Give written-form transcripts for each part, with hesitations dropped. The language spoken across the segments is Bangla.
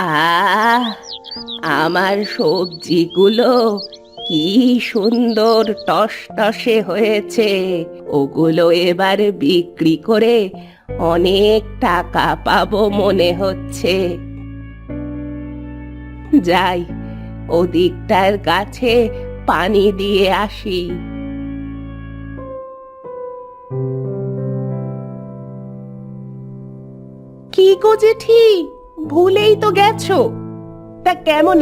আহ, আমার সবজিগুলো কি সুন্দর টসটসে হয়েছে। ওগুলো এবার বিক্রি করে অনেক টাকা পাবো মনে হচ্ছে। যাই, ওদিকটার গাছে পানি দিয়ে আসি। কি গো জেঠি, ভুলেই তো গেছো। তা কেমন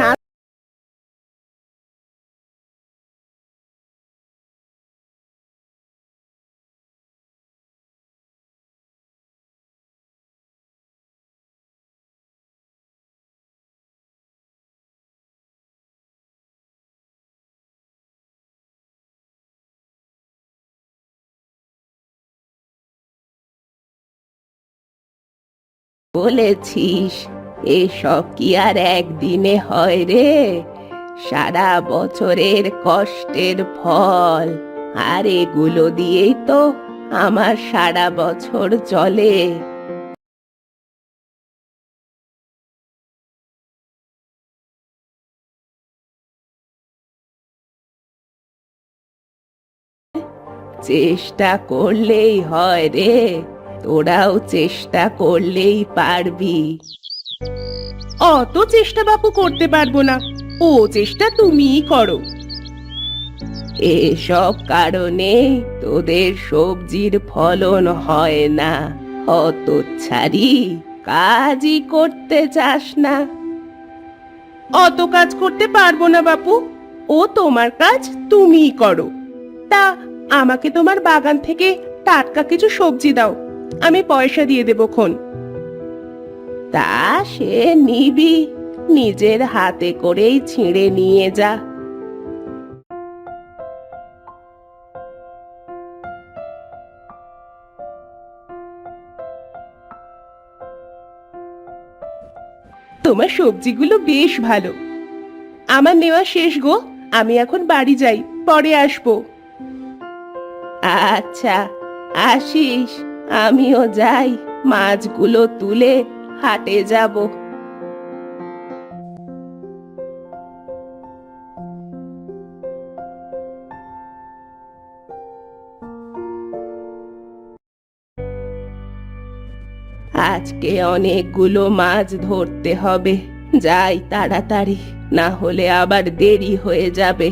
বলেছিস? এসব কি আর একদিনে হয় রে? সারা বছরের কষ্টের ফল। আর এগুলো দিয়েই তো আমার সারা বছর চলে। চেষ্টা করলেই হয় রে, তোরাও চেষ্টা করলেই পারবি। অত চেষ্টা বাপু করতে পারবো না, ও চেষ্টা তুমিই করো। এসব কারণে তোদের সবজির ফলন হয় না। হতচ্ছাড়ি, কাজই করতে চাস না। অত কাজ করতে পারবো না বাপু, ও তোমার কাজ তুমিই করো। তা আমাকে তোমার বাগান থেকে টাটকা কিছু সবজি দাও, আমি পয়সা দিয়ে দেবো খন। তা সে নিবি, নিজের হাতে করেই ছিঁড়ে নিয়ে যা। তোমার সবজিগুলো বেশ ভালো। আমার নেওয়া শেষ গো, আমি এখন বাড়ি যাই, পরে আসবো। আচ্ছা, আসিস। আমিও যাই, মাছগুলো তুলে হাটে যাব। আজকে অনেকগুলো মাছ ধরতে হবে। যাই তাড়াতাড়ি, না হলে আবার দেরি হয়ে যাবে।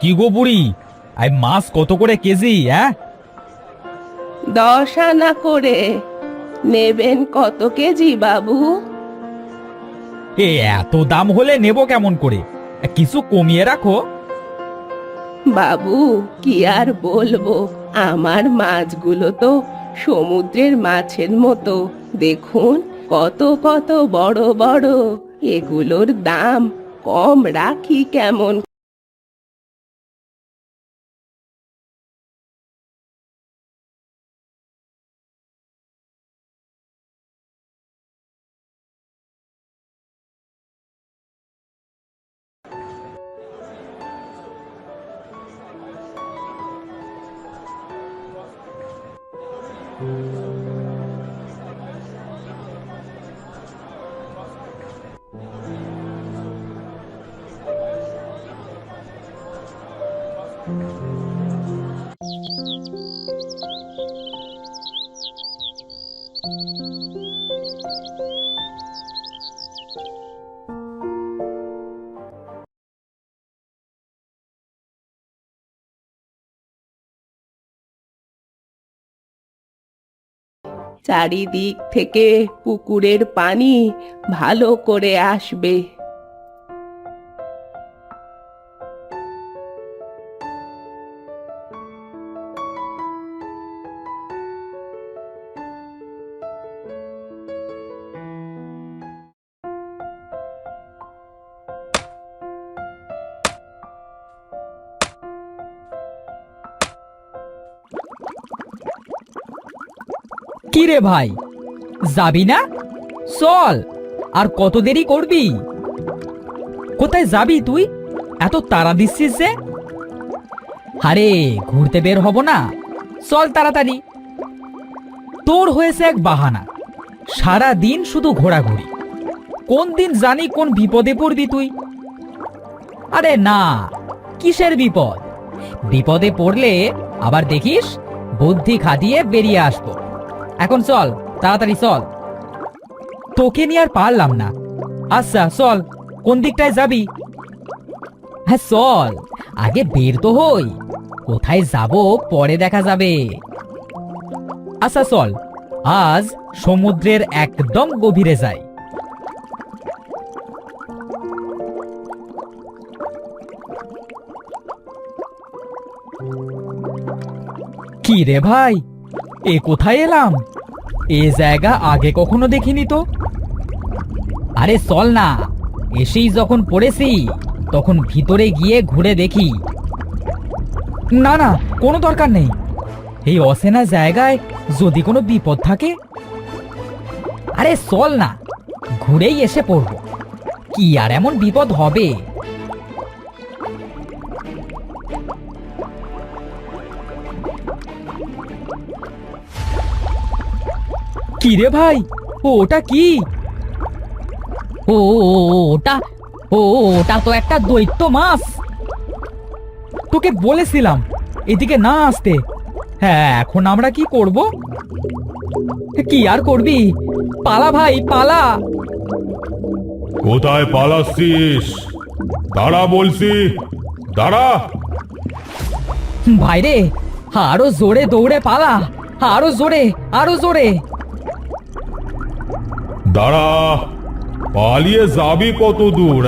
কি গো বুড়ি, মাছ কত করে কেজি? 10 আনা করে। নেবেন কত কেজি বাবু? এত দাম হলে নেব কেমন করে? কিছু কমিয়ে রাখো। বাবু, কি আর বলবো, আমার মাছগুলো তো সমুদ্রের মাছের মতো। দেখুন কত কত বড় বড়। এগুলোর দাম কম রাখি কেমন? চারিদিক থেকে পুকুরের পানি ভালো করে আসবে। কি রে ভাই, যাবি না? চল, আর কত দেরি করবি? কোথায় যাবি তুই? এত তাড়া দিচ্ছিস যে? আরে ঘুরতে বের হব না, চল তাড়াতাড়ি। তোর হয়েছে এক বাহানা, সারা দিন শুধু ঘোরাঘুরি। কোন দিন জানি কোন বিপদে পড়বি তুই। আরে না, কিসের বিপদ? বিপদে পড়লে আবার দেখিস বুদ্ধি খাটিয়ে বেরিয়ে আসবো। এখন চল, তাড়াতাড়ি চল। তোকে নিয়ে আর পারলাম না। আচ্ছা চল, কোন দিকটায় যাবি? হ্যাঁ চল, আগে বের তো হই। কোথায় যাব পরে দেখা যাবে। আচ্ছা চল, আজ সমুদ্রের একদম গভীরে যাই। কি রে ভাই, এ কোথায় এলাম? এ জায়গা আগে কখনো দেখিনি তো। আরে চল না, এসেই যখন পড়েছি তখন ভিতরে গিয়ে ঘুরে দেখি। না না, কোনো দরকার নেই। এই অচেনা জায়গায় যদি কোনো বিপদ থাকে। আরে চল না, ঘুরেই এসে পড়বো। কি আর এমন বিপদ হবে? কি রে ভাই, ওটা কি? ও ওটা ওটা তো একটা দৈত্য মাছ। তোকে বলেছিলাম এদিকে না আসতে। হ্যাঁ, এখন আমরা কি করব? কি আর করবি, পালা ভাই পালা। কোথায় পালাচ্ছিস? দাঁড়া বলছি, দাঁড়া। ভাই রে, আরো জোরে দৌড়ে পালা, আরো জোরে, আরো জোরে। দাঁড়া, পালিয়ে যাবি কত দূর?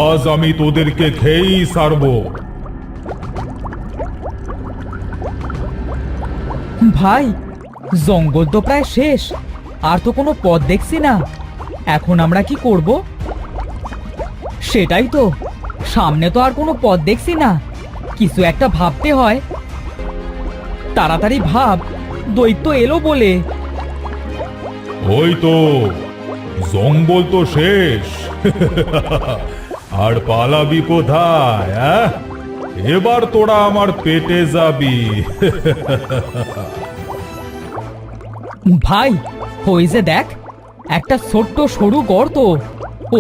আজ আমি তোদেরকে খেয়েই ছাড়বো। ভাই, জঙ্গল তো প্রায় শেষ, আর তো কোনো পথ দেখছি না। এখন আমরা কি করব? সেটাই তো, সামনে তো আর কোনো পথ দেখছি না। কিছু একটা ভাবতে হয়। তাড়াতাড়ি ভাব, দৈত্য এলো বলে। ওই তো জঙ্গল তো শেষ। আর পালাবি কোথায়? এবার তোরা আমার পেটে যাবি। ভাই, ওই যে দেখ, একটা ছোট্ট সরু গর্ত।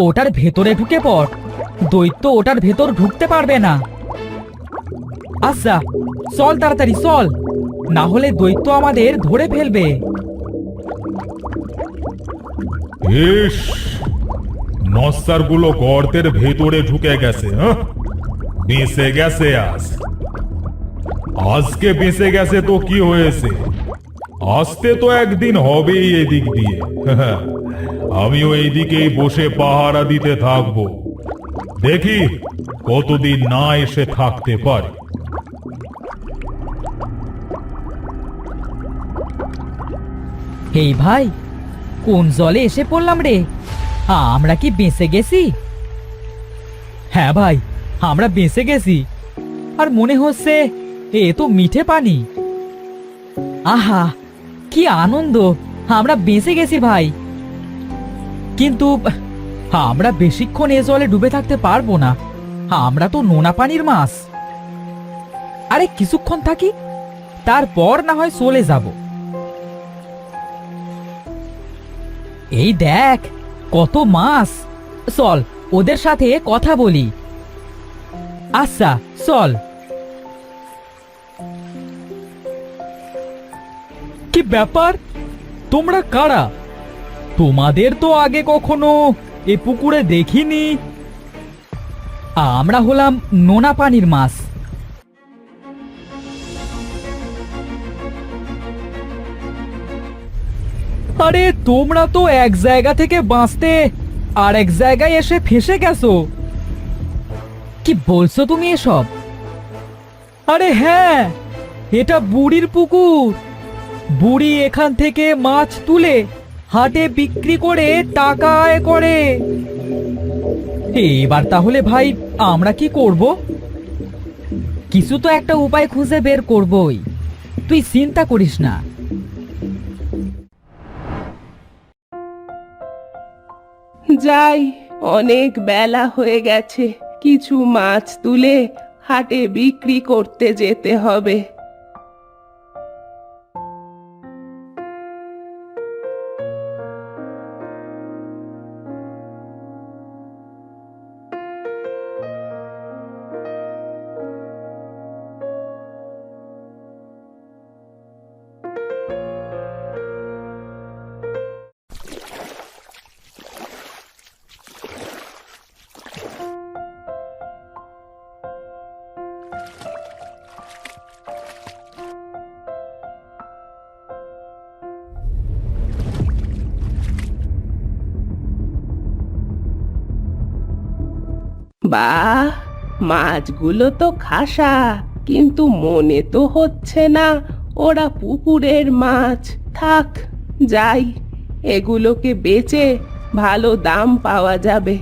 ওটার ভেতরে ঢুকে পড়, দৈত্য ওটার ভেতর ঢুকতে পারবে না। আচ্ছা চল, তাড়াতাড়ি চল, না হলে দৈত্য আমাদের ধরে ফেলবে। ইস, নস্যার গুলো গর্তের ভেতরে ঢুকে গেছে। বেঁচে গেছে আজকে বেঁচে গেছে তো কি হয়েছে? আসতে তো একদিন হবেই এদিক দিয়ে। আমিও এইদিকেই বসে পাহারা দিতে থাকবো। দেখি কতদিন না এসে থাকতে পারে। এই ভাই, কোন জলে এসে পড়লাম রে? আমরা কি বেঁচে গেছি? হ্যাঁ ভাই, আমরা বেঁচে গেছি। আর মনে হচ্ছে এ তো মিঠে পানি। আহা, কি আনন্দ, আমরা বেঁচে গেছি ভাই। কিন্তু আমরা বেশিক্ষণ এ জলে ডুবে থাকতে পারবো না। আমরা তো নোনা পানির মাছ। আরে কিছুক্ষণ থাকি, তারপর না হয় চলে যাব। এই দেখ কত মাছ, চল ওদের সাথে কথা বলি। আচ্ছা চল। কি ব্যাপার, তোমরা কারা? তোমাদের তো আগে কখনো এ পুকুরে দেখিনি। আমরা হলাম নোনা পানির মাছ। আরে তোমরা তো এক জায়গা থেকে বাঁচতে আর এক জায়গায় এসে ফেসে গেছো। কি বলছো তুমি এসব? আরে হ্যাঁ, এটা বুড়ির পুকুর। বুড়ি এখান থেকে মাছ তুলে হাটে বিক্রি করে টাকা আয় করে। এবার তাহলে ভাই আমরা কি করব? কিছু তো একটা উপায় খুঁজে বের করবই, তুই চিন্তা করিস না। যাই, অনেক বেলা হয়ে গেছে, কিছু মাছ তুলে হাটে বিক্রি করতে যেতে হবে। বাহ, মাছগুলো তো খাসা, কিন্তু মনে তো হচ্ছে না ওরা পুকুরের মাছ। থাক, যাই, এগুলোকে বেচে ভালো দাম পাওয়া যাবে।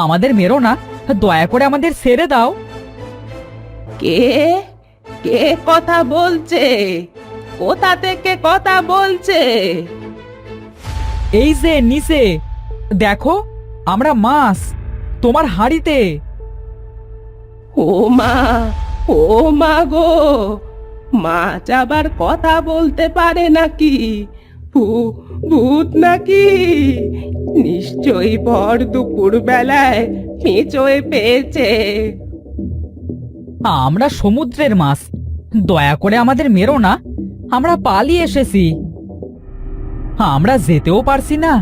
আমাদের মেরো না, দয়া করে আমাদের ছেড়ে দাও। কে কে কথা বলছে? কোথা থেকে কথা বলছে? এই যে নিচে দেখো, আমরা মাছ তোমার হাঁড়িতে। ও মা, ও মা গো, মাছ আবার কথা বলতে পারে নাকি? ভূত নাকি? নিশ্চয়ই ভর দুপুর বেলায় পেঁচোয় পেয়েছে। আমরা সমুদ্রের মাছ, দয়া করে আমাদের মেরো না, আমরা পালিয়ে এসেছি। আমরা যেতেও পারছি না,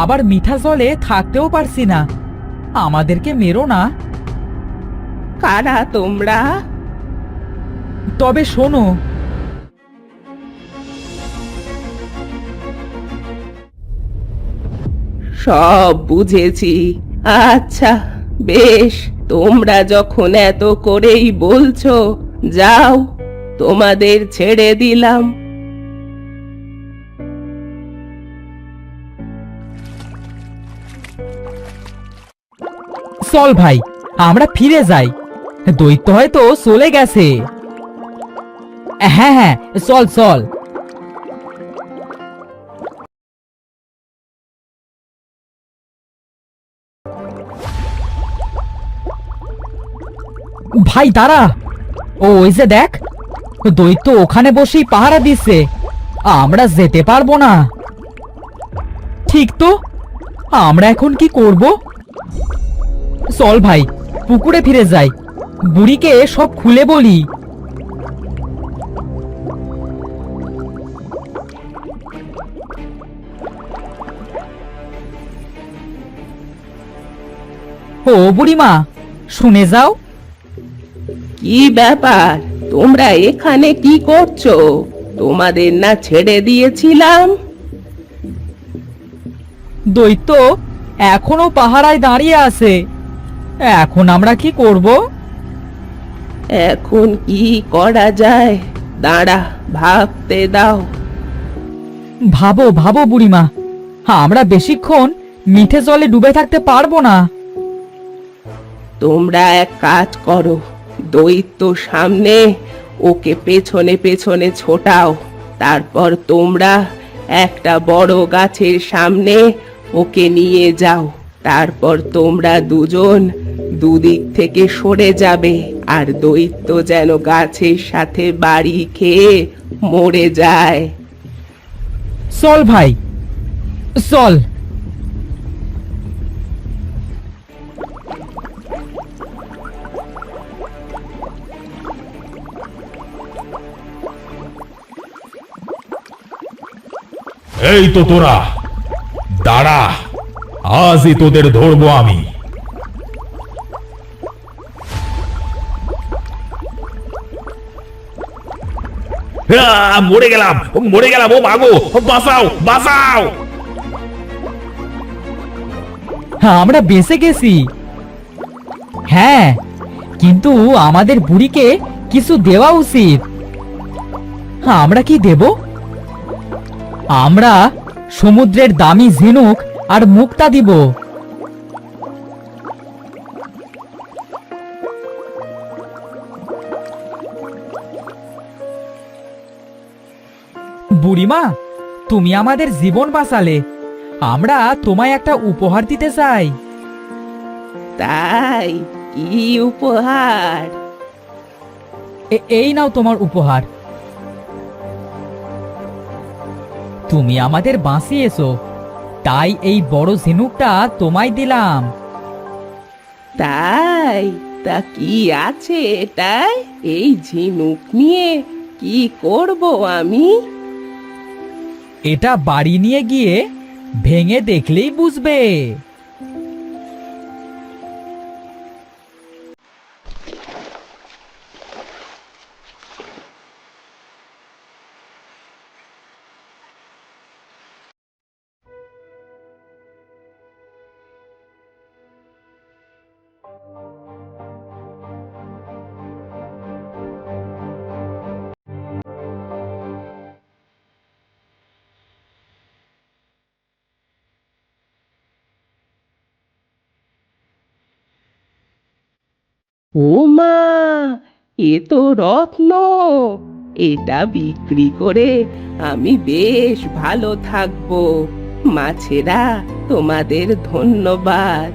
আবার মিঠা জলে থাকতেও পারছি না, আমাদেরকে মেরো না। কারা তোমরা? তবে শোনো, সব বুঝেছি। আচ্ছা বেশ, তোমরা যখন এত করেই বলছো, যাও, তোমাদের ছেড়ে দিলাম। চল ভাই, আমরা ফিরে যাই, দৈত্য হয়তো চলে গেছে। হ্যাঁ হ্যাঁ, চল চল। ভাই দাঁড়া, ওই যে দেখ, দৈত্য ওখানে বসেই পাহারা দিচ্ছে, আমরা যেতে পারবো না। ঠিক তো, আমরা এখন কি করব? চল ভাই, পুকুরে ফিরে যাই, বুড়িকে সব খুলে বলি। ও বুড়িমা, শুনে যাও। কি ব্যাপার, তোমরা এখানে কি করছো? তোমাদের না ছেড়ে দিয়েছিলাম? দৈত্য এখনো পাহারায় দাঁড়িয়ে আছে, এখন আমরা কি করব? এখন কি করা যায়, দাঁড়া, ভাবতে দাও। ভাবো ভাবো বুড়িমা, আমরা বেশিক্ষণ মিঠে জলে ডুবে থাকতে পারবো না। তোমরা এক কাজ করো, দৈত্য সামনে, ওকে পেছনে পেছনে ছোটাও। তারপর তোমরা একটা বড় গাছের সামনে ওকে নিয়ে যাও। তারপর তোমরা দুজন দুদিক থেকে সরে যাবে, আর দৈত্য যেন গাছের সাথে বাড়ি খেয়ে মরে যায়। চল ভাই, চল। এই তো তোরা, দাঁড়া, আজই তোদের ধরবো আমি। মরে গেলাম, মরে গেলাম, ও মাগো, বাঁচাও বাঁচাও। হ্যাঁ, আমরা বেঁচে গেছি। হ্যাঁ, কিন্তু আমাদের বুড়িকে কিছু দেওয়া উচিত। হ্যাঁ, আমরা কি দেব? আমরা সমুদ্রের দামি ঝিনুক আর মুক্তা দিব। বুড়িমা, তুমি আমাদের জীবন বাঁচালে। আমরা তোমায় একটা উপহার দিতে চাই। তাই কি উপহার? এই নাও তোমার উপহার। তুমি আমাদের বাঁচিয়েছো, তাই এই বড় ঝিনুকটা তোমায় দিলাম। তাই তা কি আছে এটাই? এই ঝিনুক নিয়ে কি করব আমি? এটা বাড়ি নিয়ে গিয়ে ভেঙে দেখলেই বুঝবে। ও মা, এ তো রত্ন! এটা বিক্রি করে আমি বেশ ভালো থাকবো। মাছেরা, তোমাদের ধন্যবাদ।